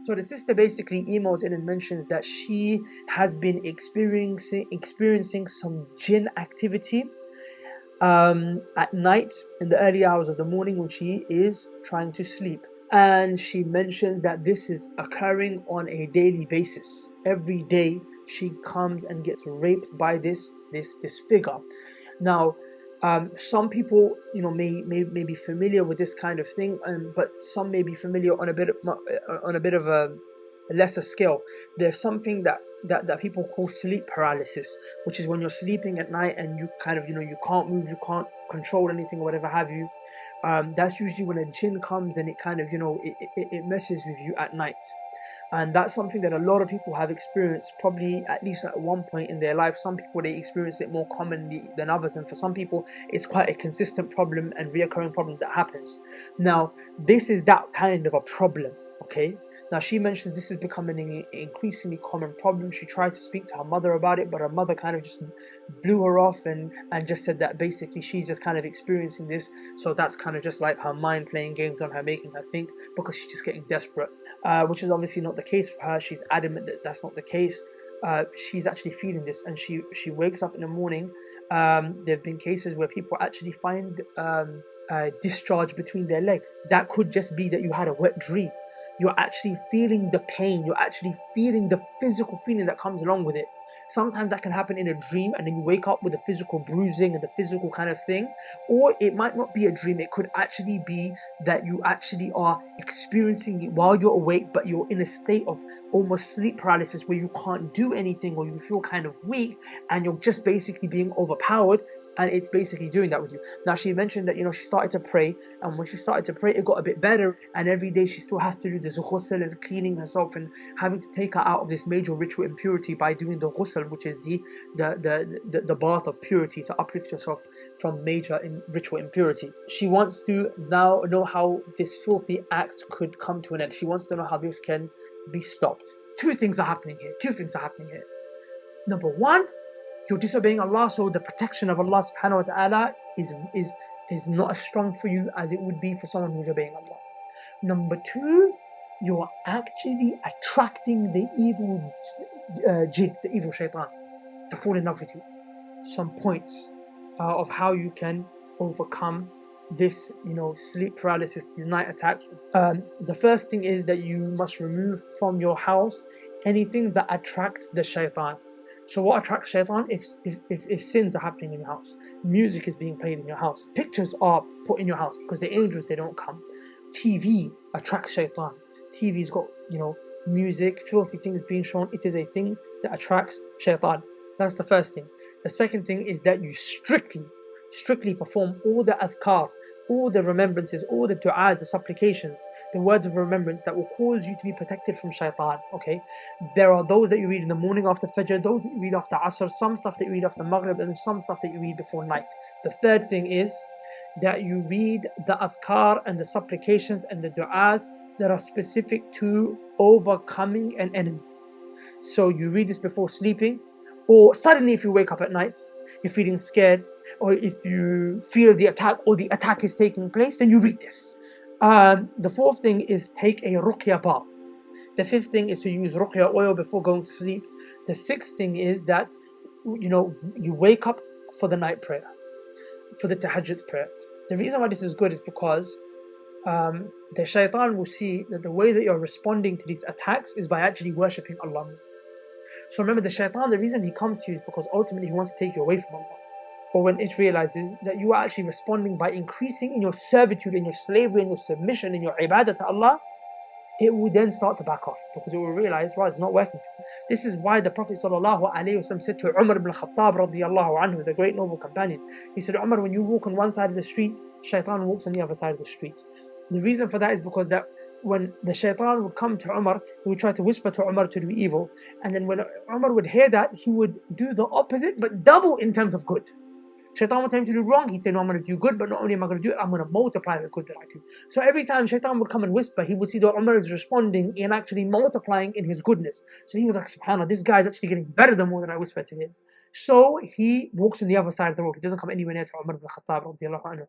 So the sister basically emails in and mentions that she has been experiencing some jinn activity at night in the early hours of the morning when she is trying to sleep. And she mentions that this is occurring on a daily basis. Every day she comes and gets raped by this figure. Now, some people, may be familiar with this kind of thing, but some may be familiar on a bit of a lesser scale. There's something that people call sleep paralysis, which is when you're sleeping at night and you kind of, you can't move, you can't control anything or whatever have you. That's usually when a jinn comes and it kind of, it messes with you at night. And that's something that a lot of people have experienced, probably at least at one point in their life. Some people, they experience it more commonly than others, and for some people it's quite a consistent problem and reoccurring problem that happens. Now, this is that kind of a problem, okay? Now, she mentions this is becoming an increasingly common problem. She tried to speak to her mother about it, but her mother kind of just blew her off and just said that basically she's just kind of experiencing this, so that's kind of just like her mind playing games on her, making her think, because she's just getting desperate, which is obviously not the case for her. She's adamant that that's not the case. She's actually feeling this, and she wakes up in the morning. There have been cases where people actually find discharge between their legs. That could just be that you had a wet dream. You're actually feeling the pain. You're actually feeling the physical feeling that comes along with it. Sometimes that can happen in a dream, and then you wake up with the physical bruising and the physical kind of thing. Or it might not be a dream. It could actually be that you actually are experiencing it while you're awake, but you're in a state of almost sleep paralysis where you can't do anything, or you feel kind of weak, and you're just basically being overpowered, and it's basically doing that with you. Now, she mentioned that, she started to pray, and when she started to pray, it got a bit better, and every day she still has to do the ghusl and cleaning herself and having to take her out of this major ritual impurity by doing the ghusl, which is the bath of purity, to uplift yourself from major ritual impurity. She wants to now know how this filthy act could come to an end. She wants to know how this can be stopped. Two things are happening here. Number one, you're disobeying Allah, so the protection of Allah subhanahu wa ta'ala is not as strong for you as it would be for someone who's obeying Allah. Number two, you're actually attracting the evil jinn, the evil shaitan, to fall in love with you. Some points of how you can overcome this, sleep paralysis, these night attacks. The first thing is that you must remove from your house anything that attracts the shaitan. So what attracts shaitan? If sins are happening in your house, music is being played in your house, pictures are put in your house because the angels, they don't come. TV attracts shaitan. TV's got, music, filthy things being shown. It is a thing that attracts shaitan. That's the first thing. The second thing is that you strictly perform all the adhkar, all the remembrances, all the du'as, the supplications, the words of remembrance that will cause you to be protected from shaitan, okay? There are those that you read in the morning after Fajr, those that you read after Asr, some stuff that you read after Maghrib, and some stuff that you read before night. The third thing is that you read the adhkar and the supplications and the du'as that are specific to overcoming an enemy. So you read this before sleeping, or suddenly if you wake up at night, you're feeling scared, or if you feel the attack or the attack is taking place, then you read this. The fourth thing is take a ruqya bath. The fifth thing is to use ruqya oil before going to sleep. The sixth thing is that, you wake up for the night prayer, for the tahajjud prayer. The reason why this is good is because the shaitan will see that the way that you're responding to these attacks is by actually worshipping Allah. So remember, the shaitan, the reason he comes to you is because ultimately he wants to take you away from Allah. But when it realizes that you are actually responding by increasing in your servitude, in your slavery, in your submission, in your ibadah to Allah, it will then start to back off, because it will realize, right, it's not working for me. This is why the Prophet ﷺ said to Umar ibn Khattab radiyallahu anhu, the great noble companion, he said, Umar, when you walk on one side of the street, shaitan walks on the other side of the street. The reason for that is because that when the shaitan would come to Umar, he would try to whisper to Umar to do evil. And then when Umar would hear that, he would do the opposite, but double in terms of good. Shaitan would tell him to do wrong, he'd say, no, I'm going to do good, but not only am I going to do it, I'm going to multiply the good that I do. So every time Shaitan would come and whisper, he would see that Umar is responding and actually multiplying in his goodness. So he was like, subhanAllah, this guy is actually getting better the more that I whisper to him. So he walks on the other side of the road. He doesn't come anywhere near to Umar ibn Khattab radiyallahu anhu.